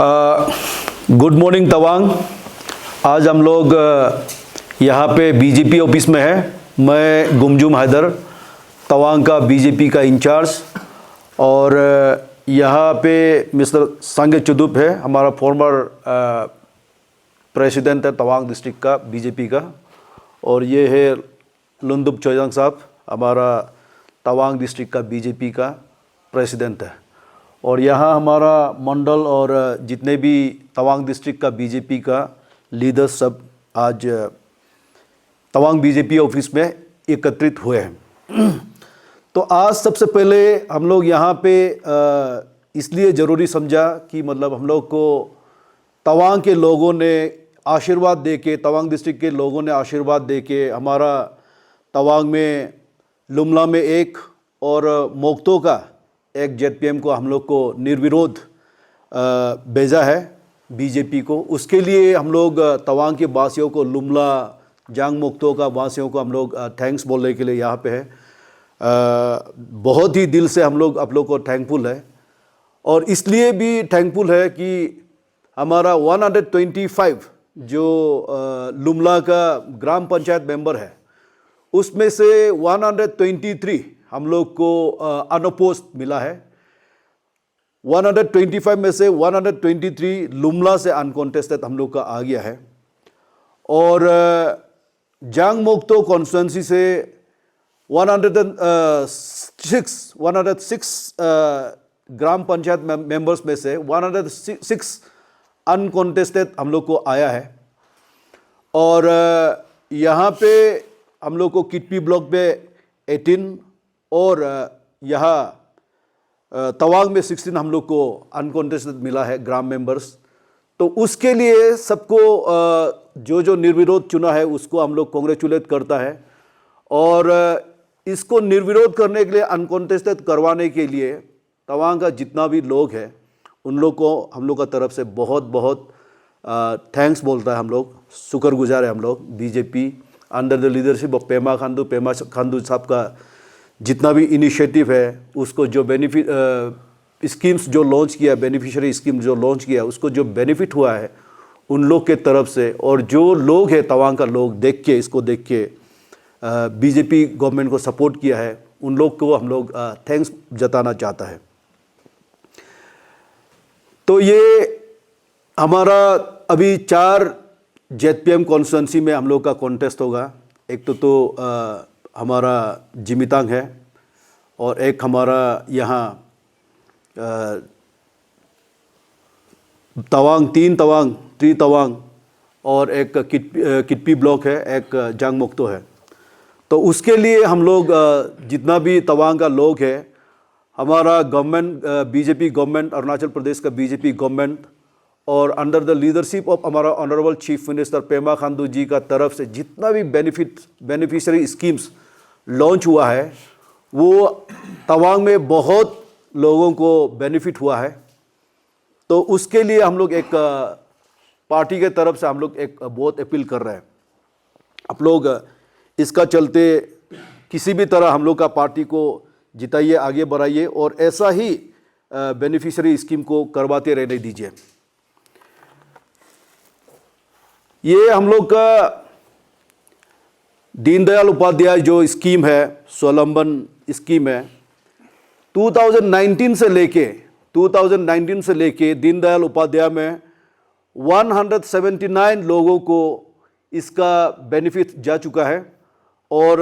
Good morning Tawang. आज हम लोग यहाँ पे बीजेपी ऑफिस में है। मैं गुमजुम हैदर, तवांग का बीजेपी का इंचार्ज, और यहाँ पे मिस्टर सांगे चुदुप है, हमारा फॉर्मर प्रेसिडेंट है तवांग डिस्ट्रिक्ट का बीजेपी का। और ये है लुंदुप चोयांग साहब, हमारा तवांग डिस्ट्रिक्ट का बीजेपी का प्रेसिडेंट है। और यहाँ हमारा मंडल और जितने भी तवांग डिस्ट्रिक्ट का बीजेपी का लीडर्स सब आज तवांग बीजेपी ऑफिस में एकत्रित हुए हैं। तो आज सबसे पहले हम लोग यहाँ पे इसलिए ज़रूरी समझा कि मतलब हम लोग को तवांग के लोगों ने आशीर्वाद दे के, तवांग डिस्ट्रिक्ट के लोगों ने आशीर्वाद दे के हमारा तवांग में लुमला में एक और मोक्तो का एक जेडपीएम को हम लोग को निर्विरोध भेजा है बीजेपी को। उसके लिए हम लोग तवांग के वासियों को, लुमला जांग मोक्तो का वासियों को हम लोग थैंक्स बोलने के लिए यहाँ पे है। बहुत ही दिल से हम लोग आप लोग को थैंकफुल है। और इसलिए भी थैंकफुल है कि हमारा 125 जो लुमला का ग्राम पंचायत मेंबर है, उसमें से 123 हम लोग को अनअपोज्ड मिला है। 125 में से 123 लुमला से अनकॉन्टेस्टेड हम लोग का आ गया है। और जांग मोक्तो कॉन्स्टिट्यूंसी से 106 ग्राम पंचायत मेंबर्स में से 106 अनकॉन्टेस्टेड हम लोग को आया है। और यहाँ पे हम लोग को किटपी ब्लॉक में 18 और यहाँ तवांग में 16 हम लोग को अनकॉन्टेस्टेड मिला है ग्राम मेंबर्स। तो उसके लिए सबको जो जो निर्विरोध चुना है उसको हम लोग कॉन्ग्रेचुलेट करता है। और इसको निर्विरोध करने के लिए, अनकॉन्टेस्टेड करवाने के लिए तवांग का जितना भी लोग हैं उन लोग को हम लोग का तरफ से बहुत बहुत थैंक्स बोलता है। हम लोग शुक्रगुजार है। हम लोग BJP under the leadership of Pema Khandu साहब का जितना भी इनिशिएटिव है, उसको जो बेनिफिट स्कीम्स जो लॉन्च किया, बेनिफिशियरी स्कीम जो लॉन्च किया, उसको जो बेनिफिट हुआ है उन लोग के तरफ से, और जो लोग हैं तवांग का लोग देख के, इसको देख के बीजेपी गवर्नमेंट को सपोर्ट किया है, उन लोग को हम लोग थैंक्स जताना चाहता है। तो ये हमारा अभी 4 जेडपीएम कॉन्स्टिट्यूंसी में हम लोग का कॉन्टेस्ट होगा। एक तो हमारा जिमितांग है, और एक हमारा यहाँ तवांग, 3 तवांग, और एक किटपी ब्लॉक है, एक जांग मोक्तो है। तो उसके लिए हम लोग जितना भी तवांग का लोग है, हमारा government, BJP government, Arunachal Pradesh का बीजेपी गवर्नमेंट, और अंडर द लीडरशिप ऑफ हमारा honourable chief minister Pema Khandu ji का तरफ से जितना भी बेनिफिशियरी स्कीम्स लॉन्च हुआ है, वो तवांग में बहुत लोगों को बेनिफिट हुआ है। तो उसके लिए हम लोग एक पार्टी के तरफ से हम लोग एक बहुत अपील कर रहे हैं, आप लोग इसका चलते किसी भी तरह हम लोग का पार्टी को जिताइए, आगे बढ़ाइए, और ऐसा ही बेनिफिशियरी स्कीम को करवाते रहने दीजिए। ये हम लोग का दीनदयाल उपाध्याय जो स्कीम है, स्वावलंबन स्कीम है, 2019 से लेके दीनदयाल उपाध्याय में 179 लोगों को इसका बेनिफिट जा चुका है। और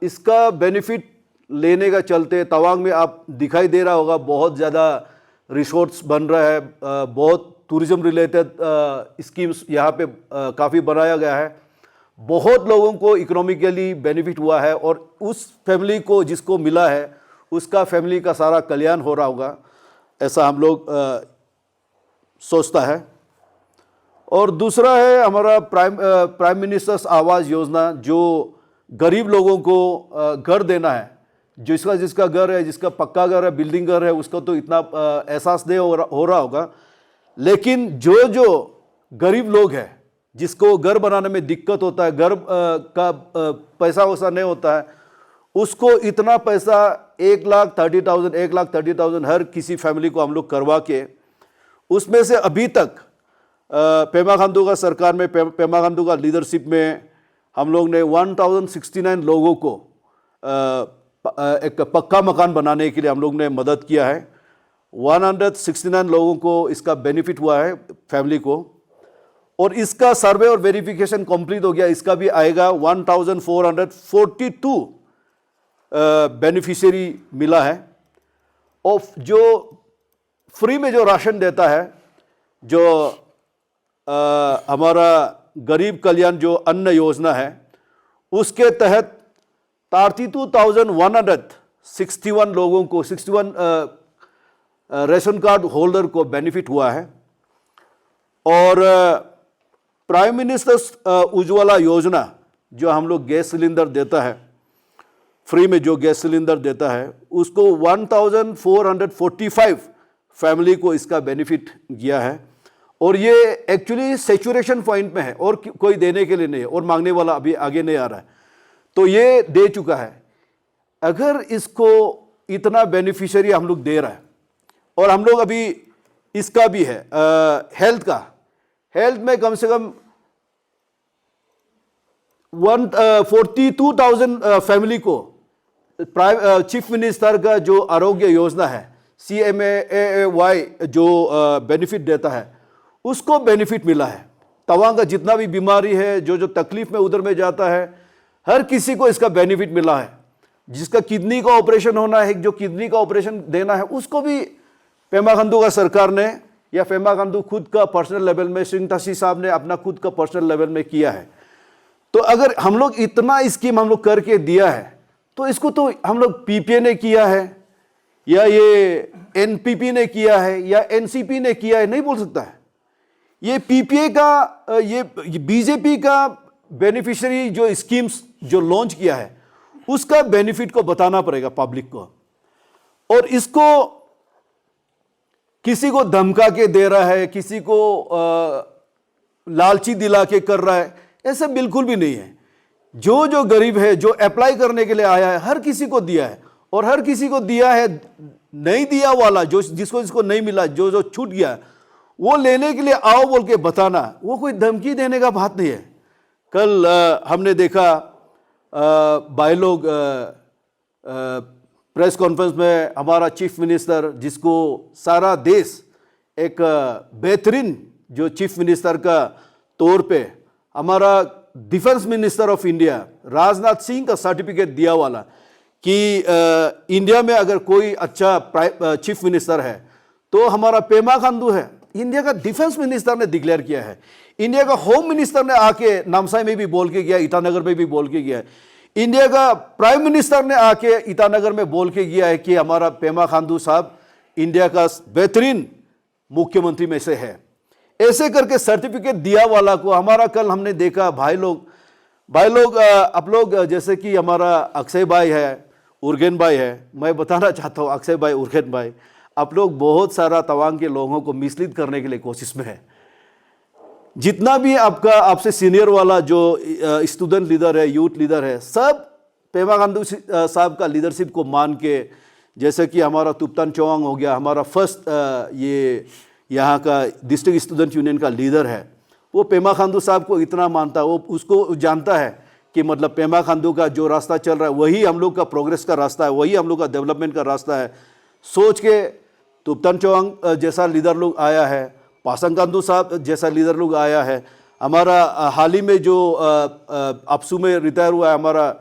इसका बेनिफिट लेने का चलते तवांग में आप दिखाई दे रहा होगा, बहुत ज़्यादा रिसोर्ट्स बन रहा है, बहुत टूरिज्म रिलेटेड स्कीम्स यहाँ पे काफ़ी बनाया गया है। बहुत लोगों को इकोनॉमिकली बेनिफिट हुआ है, और उस फैमिली को जिसको मिला है उसका फैमिली का सारा कल्याण हो रहा होगा, ऐसा हम लोग सोचता है। और दूसरा है हमारा प्राइम मिनिस्टर्स आवास योजना, जो गरीब लोगों को घर देना है। जिसका घर है, जिसका पक्का घर है, बिल्डिंग घर है, उसको तो इतना एहसास नहीं हो रहा होगा, लेकिन जो गरीब लोग हैं जिसको घर बनाने में दिक्कत होता है, घर का पैसा वैसा नहीं होता है, उसको इतना पैसा 1,30,000 हर किसी फैमिली को हम लोग करवा के उसमें से अभी तक पेमा खांडू का सरकार में, पेमा खांडू का लीडरशिप में हम लोग ने 1069 लोगों को एक पक्का मकान बनाने के लिए हम लोग ने मदद किया है। 169 लोगों को इसका बेनिफिट हुआ है, फैमिली को, और इसका सर्वे और वेरिफिकेशन कंप्लीट हो गया। इसका भी आएगा 1442 बेनिफिशियरी मिला है। और जो फ्री में जो राशन देता है, जो हमारा गरीब कल्याण जो अन्न योजना है, उसके तहत 32,161 लोगों को, 61 रेशन कार्ड होल्डर को बेनिफिट हुआ है। और प्राइम मिनिस्टर उज्ज्वला योजना जो हम लोग गैस सिलेंडर देता है, फ्री में जो गैस सिलेंडर देता है, उसको 1445 फैमिली को इसका बेनिफिट गया है। और ये एक्चुअली सैचुरेशन पॉइंट में है और कोई देने के लिए नहीं है, और मांगने वाला अभी आगे नहीं आ रहा है, तो ये दे चुका है। अगर इसको इतना बेनिफिशियरी हम लोग दे रहा है, और हम लोग अभी इसका भी है हेल्थ का, हेल्थ में कम से कम 42,000 फैमिली को चीफ मिनिस्टर का जो आरोग्य योजना है CMAAY जो बेनिफिट देता है, उसको बेनिफिट मिला है। तवांग का जितना भी बीमारी है, जो तकलीफ में उधर में जाता है, हर किसी को इसका बेनिफिट मिला है। जिसका किडनी का ऑपरेशन होना है, जो किडनी का ऑपरेशन देना है, उसको भी पेमा खांडू का सरकार ने, या पेमा खांडू खुद का पर्सनल लेवल में, सिंह तसी साहब ने अपना खुद का पर्सनल लेवल में किया है। तो अगर हम लोग इतना स्कीम हम लोग करके दिया है, तो इसको तो हम लोग PPA ने किया है, या ये NPP ने किया है, या NCP ने किया है, नहीं बोल सकता है। ये PPA का, ये BJP का बेनिफिशियरी जो स्कीम्स जो लॉन्च किया है, उसका बेनिफिट को बताना पड़ेगा पब्लिक को। और इसको किसी को धमका के दे रहा है, किसी को लालची दिला के कर रहा है, ऐसा बिल्कुल भी नहीं है। जो गरीब है, जो अप्लाई करने के लिए आया है, हर किसी को दिया है। और हर किसी को दिया है, नहीं दिया वाला, जिसको नहीं मिला, जो छूट गया, वो लेने के लिए आओ बोल के बताना, वो कोई धमकी देने का बात नहीं है। कल हमने देखा भाई लोग प्रेस कॉन्फ्रेंस में हमारा चीफ मिनिस्टर, जिसको सारा देश एक बेहतरीन जो चीफ मिनिस्टर का तौर पे हमारा defence minister of India Rajnath Singh का सर्टिफिकेट दिया वाला, कि इंडिया में अगर कोई अच्छा चीफ मिनिस्टर है तो हमारा पेमा खांडू है। इंडिया का डिफेंस मिनिस्टर ने डिक्लेयर किया है। इंडिया का होम मिनिस्टर ने आके नामसाई में भी बोल के गया, ईटानगर में भी बोल के गया है। इंडिया का प्राइम मिनिस्टर ने आके ईटानगर में बोल के गया है कि हमारा पेमा खांडू साहब इंडिया का बेहतरीन मुख्यमंत्री में से है। ऐसे करके सर्टिफिकेट दिया वाला को हमारा, कल हमने देखा भाई लोग आप लोग, जैसे कि हमारा अक्षय भाई है, उर्गेन भाई है, मैं बताना चाहता हूँ अक्षय भाई, उर्गेन भाई, आप लोग बहुत सारा तवांग के लोगों को मिसलीड करने के लिए कोशिश में है। जितना भी आपसे सीनियर वाला जो स्टूडेंट लीडर है, यूथ लीडर है, सब पेमा खांडू साहब का लीडरशिप को मान के, जैसे कि हमारा तुप्तान चौहान हो गया, हमारा फर्स्ट ये यहाँ का डिस्ट्रिक्ट स्टूडेंट यूनियन का लीडर है, वो पेमा खांडू साहब को इतना मानता है, वो उसको जानता है कि मतलब पेमा खांडू का जो रास्ता चल रहा है वही हम लोग का प्रोग्रेस का रास्ता है, वही हम लोग का डेवलपमेंट का रास्ता है। सोच के तुप्तान चौहान जैसा लीडर लोग आया है, पासंग खांडू साहब जैसा लीडर लोग आया है, हमारा हाल ही में जो अपसू में रिटायर हुआ है हमारा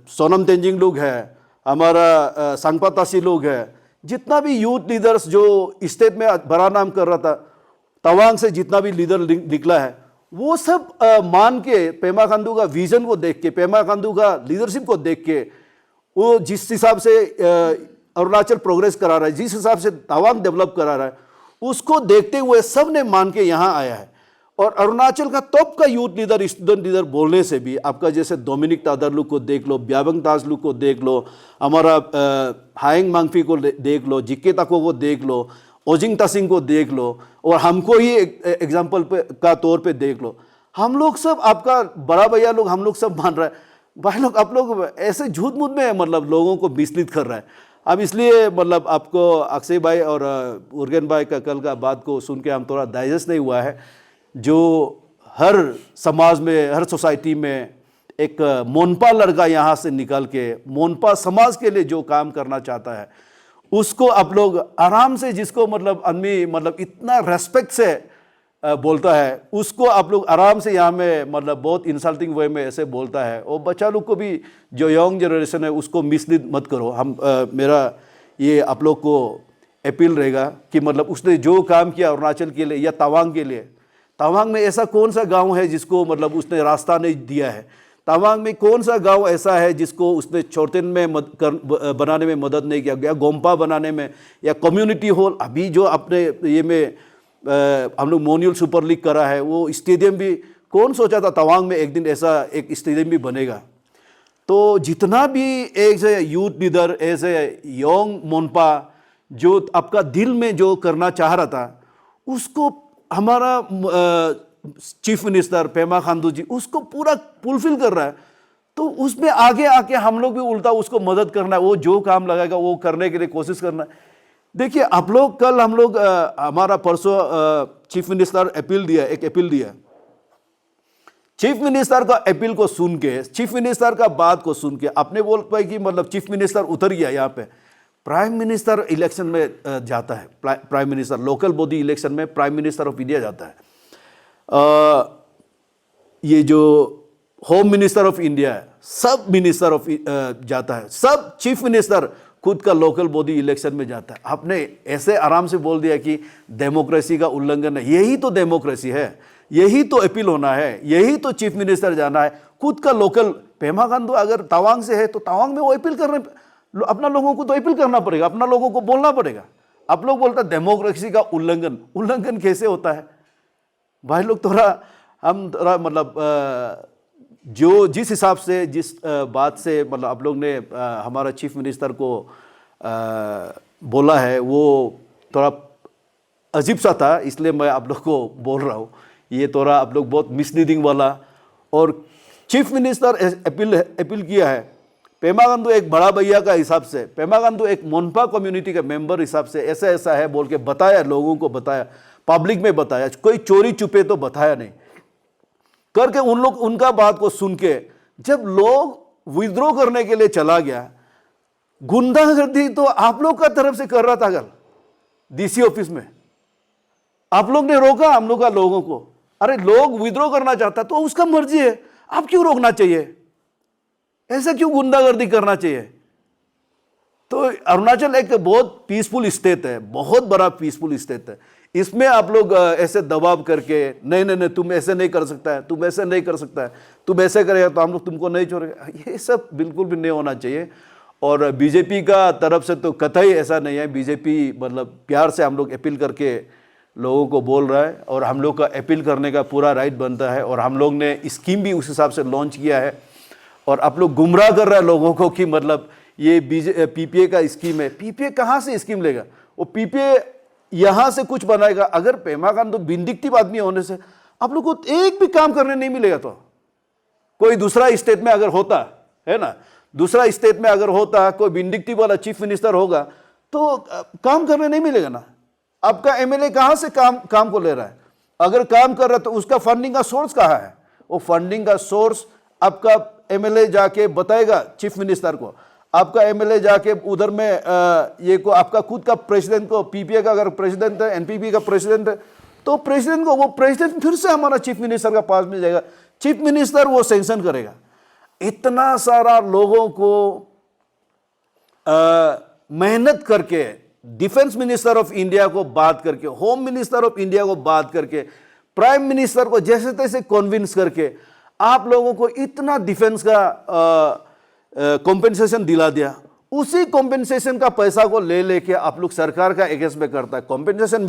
सोनम तेंजिंग लोग है, हमारा सांगपा तासी लोग है, जितना भी यूथ लीडर्स जो स्टेट में बड़ा नाम कर रहा था, तवांग से जितना भी लीडर निकला है, वो सब मान के पेमा खांडू का विजन को देख के, पेमा खांडू का लीडरशिप को देख के, वो जिस हिसाब से अरुणाचल प्रोग्रेस करा रहा है, जिस हिसाब से तवांग डेवलप करा रहा है, उसको देखते हुए सब ने मान के यहाँ आया है। और अरुणाचल का टॉप का यूथ लीडर, स्टूडेंट लीडर बोलने से भी, आपका जैसे डोमिनिक तादरलू को देख लो, ब्याबंग ताजलू को देख लो, हमारा हाइंग मांगफी को देख लो, जिक्के ताको को देख लो, ओजिंग तासिंग को देख लो, और हमको ही एग्जाम्पल का तौर पे देख लो। हम लोग सब, आपका बड़ा भैया लोग, हम लोग सब मान रहा है। भाई लोग, आप लोग ऐसे झूठ मूठ में मतलब लोगों को मिसलीड कर रहा है। अब इसलिए मतलब आपको अक्षय भाई और उर्गेन भाई का कल का बात को सुन के हम थोड़ा डाइजेस्ट नहीं हुआ है। जो हर समाज में, हर सोसाइटी में एक मोनपा लड़का यहाँ से निकल के मोनपा समाज के लिए जो काम करना चाहता है, उसको आप लोग आराम से, जिसको मतलब आदमी मतलब इतना रेस्पेक्ट से बोलता है, उसको आप लोग आराम से यहाँ में मतलब बहुत इंसल्टिंग वे में ऐसे बोलता है। और बच्चा लोग को भी, जो यंग जनरेशन है, उसको मिसलीड मत करो। मेरा ये आप लोग को अपील रहेगा कि मतलब उसने जो काम किया अरुणाचल के लिए या तवांग के लिए, तवांग में ऐसा कौन सा गांव है जिसको मतलब उसने रास्ता नहीं दिया है? तवांग में कौन सा गांव ऐसा है जिसको उसने छोटेन में बनाने में मदद नहीं किया, या गोम्पा बनाने में, या कम्युनिटी हॉल अभी जो अपने ये में हम लोग मोन्यूल सुपर लीग करा है, वो स्टेडियम भी कौन सोचा था तवांग में एक दिन ऐसा एक स्टेडियम भी बनेगा? तो जितना भी as a youth leader, as a young Monpa, जो आपका दिल में जो करना चाह रहा था, उसको हमारा चीफ मिनिस्टर पेमा खांडू जी उसको पूरा फुलफिल कर रहा है। तो उसमें आगे आके हम लोग भी उल्टा उसको मदद करना है, वो जो काम लगाएगा वो करने के लिए कोशिश करना है। देखिए आप लोग, कल हम लोग हमारा परसों चीफ मिनिस्टर एक अपील दिया। चीफ मिनिस्टर का अपील को सुन के, चीफ मिनिस्टर का बात को सुन के आपने बोल पाए कि मतलब चीफ मिनिस्टर उतर गया यहाँ पे। प्राइम मिनिस्टर इलेक्शन में जाता है, prime minister local body election में प्राइम मिनिस्टर ऑफ इंडिया जाता है। ये जो होम मिनिस्टर ऑफ इंडिया है, सब मिनिस्टर ऑफ जाता है, सब चीफ मिनिस्टर खुद का लोकल बॉडी इलेक्शन में जाता है। आपने ऐसे आराम से बोल दिया कि डेमोक्रेसी का उल्लंघन है। यही तो डेमोक्रेसी है, यही तो अपील होना है, यही तो चीफ मिनिस्टर जाना है। खुद का लोकल पेमा खांडू अगर तवांग से है तो तवांग में वो अपील करने, अपना लोगों को तो अपील करना पड़ेगा, अपना लोगों को बोलना पड़ेगा। आप लोग बोलते हैं डेमोक्रेसी का उल्लंघन कैसे होता है भाई लोग? हम थोड़ा मतलब जो जिस हिसाब से, जिस बात से मतलब आप लोग ने हमारा चीफ मिनिस्टर को बोला है, वो थोड़ा अजीब सा था, इसलिए मैं आप लोग को बोल रहा हूँ। ये थोड़ा आप लोग बहुत मिसलीडिंग वाला, और चीफ मिनिस्टर अपील किया है पेमा खांडू एक बड़ा भैया का हिसाब से, पेमा खांडू एक मोनपा कम्युनिटी का मेंबर हिसाब से ऐसा ऐसा है बोल के बताया, लोगों को बताया, पब्लिक में बताया, कोई चोरी छुपे तो बताया नहीं करके। उन लोग उनका बात को सुन के जब लोग विद्रोह करने के लिए चला गया, गुंडागर्दी तो आप लोग का तरफ से कर रहा था। कल डीसी ऑफिस में आप लोग ने रोका हम लोग का लोगों को। अरे लोग विद्रोह करना चाहता तो उसका मर्जी है, आप क्यों रोकना चाहिए? ऐसा क्यों गुंडागर्दी करना चाहिए? तो अरुणाचल एक बहुत पीसफुल स्टेट है, बहुत बड़ा पीसफुल स्टेट है। इसमें आप लोग ऐसे दबाव करके नहीं नहीं नहीं तुम ऐसे नहीं कर सकता है, तुम ऐसे नहीं कर सकता है, तुम ऐसे करेगा तो हम लोग तुमको नहीं छोड़ेगा, ये सब बिल्कुल भी नहीं होना चाहिए। और बीजेपी का तरफ से तो कतई ऐसा नहीं है। बीजेपी मतलब प्यार से हम लोग अपील करके लोगों को बोल रहा है, और हम लोग का अपील करने का पूरा राइट बनता है। और हम लोग ने स्कीम भी उस हिसाब से लॉन्च किया है। और आप लोग गुमराह कर रहे हैं लोगों को कि मतलब ये पीपीए का स्कीम है। पीपीए कहाँ से स्कीम लेगा? वो पीपीए यहाँ से कुछ बनाएगा? अगर पेमा खांडू विंडिक्टिव आदमी होने से आप लोग को एक भी काम करने नहीं मिलेगा। तो कोई दूसरा स्टेट में अगर होता है ना, दूसरा स्टेट में अगर होता, कोई विंडिक्टिव वाला चीफ मिनिस्टर होगा तो काम करने नहीं मिलेगा ना। आपका एमएलए कहाँ से काम को ले रहा है? अगर काम कर रहा है तो उसका फंडिंग का सोर्स कहाँ है? वो फंडिंग का सोर्स आपका एमएलए जाके बताएगा चीफ मिनिस्टर को। आपका एमएलए जाके उधर में ये को आपका खुद का प्रेसिडेंट को, पीपीए का अगर प्रेसिडेंट है, एनपीपी का प्रेसिडेंट है, तो प्रेसिडेंट को, वो प्रेसिडेंट फिर से हमारा चीफ मिनिस्टर का पास में जाएगा, चीफ मिनिस्टर वो सैंक्शन करेगा। इतना सारा लोगों को मेहनत करके, डिफेंस मिनिस्टर ऑफ इंडिया को बात करके, होम मिनिस्टर ऑफ इंडिया को बात करके, प्राइम मिनिस्टर को जैसे तैसे कन्विंस करके आप लोगों को इतना डिफेंस का कॉम्पेंसेशन दिला दिया। उसी कॉम्पेंसेशन का पैसा को ले लेके आप लोग सरकार का अगेंस्ट में करता है। कॉम्पेंसेशन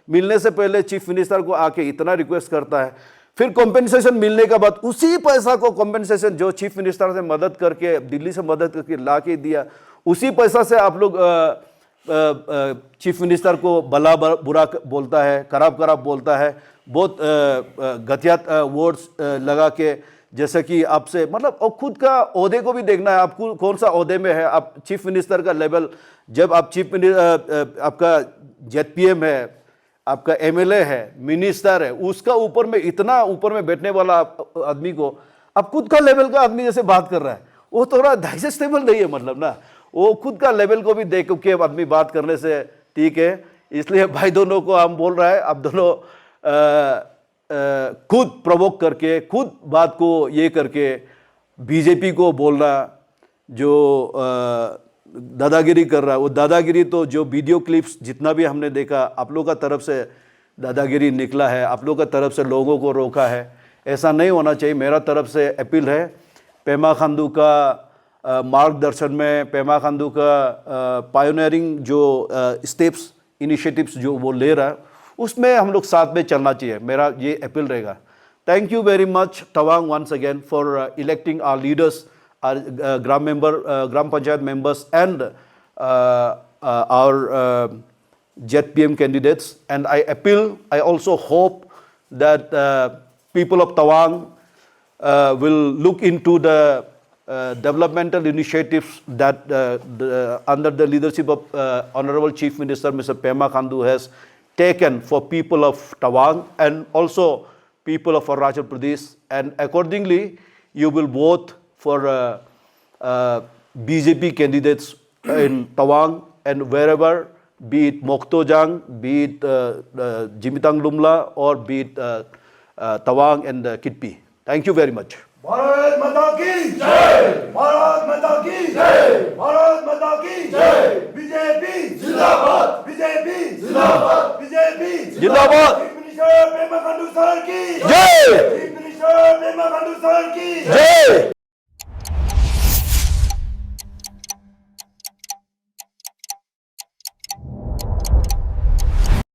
मिलने से पहले चीफ मिनिस्टर को आके इतना रिक्वेस्ट करता है, फिर कॉम्पेंसेशन मिलने के बाद उसी पैसा को, कॉम्पेंसेशन जो चीफ मिनिस्टर से मदद करके, दिल्ली से मदद करके ला के दिया, उसी पैसा से आप लोग चीफ मिनिस्टर को भला बुरा बोलता है, खराब बोलता है, बहुत घटिया वर्ड्स लगा के जैसे कि आपसे मतलब और खुद का ओहदे को भी देखना है, आपको कौन सा ओहदे में है। आप चीफ मिनिस्टर का लेवल, जब आप चीफ मिनिस्टर आपका जेडपीएम है, आपका एमएलए है, मिनिस्टर है, उसका ऊपर में इतना ऊपर में बैठने वाला आदमी को अब खुद का लेवल का आदमी जैसे बात कर रहा है, वो थोड़ा डाइजेस्टेबल नहीं है। मतलब ना, वो खुद का लेवल को भी देख के आदमी बात करने से ठीक है। इसलिए भाई दोनों को हम बोल रहा है, आप दोनों खुद प्रोवोक करके, खुद बात को ये करके बीजेपी को बोलना, जो दादागिरी कर रहा है, वो दादागिरी तो जो वीडियो क्लिप्स जितना भी हमने देखा, आप लोगों का तरफ से दादागिरी निकला है, आप लोगों का तरफ से लोगों को रोका है। ऐसा नहीं होना चाहिए। मेरा तरफ से अपील है, पेमा खांडू का मार्गदर्शन में, पेमा खांडू का पायोनियरिंग जो स्टेप्स इनिशिएटिव्स जो वो ले रहा है, उसमें हम लोग साथ में चलना चाहिए। मेरा ये अपील रहेगा। Thank you very much Tawang once again for electing our leaders, our Gram Panchayat members and our ZPM candidates. And I appeal, I also hope that people of Tawang will look into the developmental initiatives that under the leadership of Honorable Chief Minister Mr. Pema Khandu has taken for people of Tawang and also people of Arunachal Pradesh. And accordingly, you will vote for BJP candidates in Tawang and wherever, be it Moktojang, be it Jimitang Lumla, or be it Tawang and Kitpi. Thank you very much. Bharat माता की जय, भारत माता की जय, भारत माता की जय। BJP जिंदाबाद, बीजेपी जिंदाबाद, बीजेपी जिंदाबाद। Chief minister Pema Khandu sir की जय। Chief minister Pema Khandu sir की जय।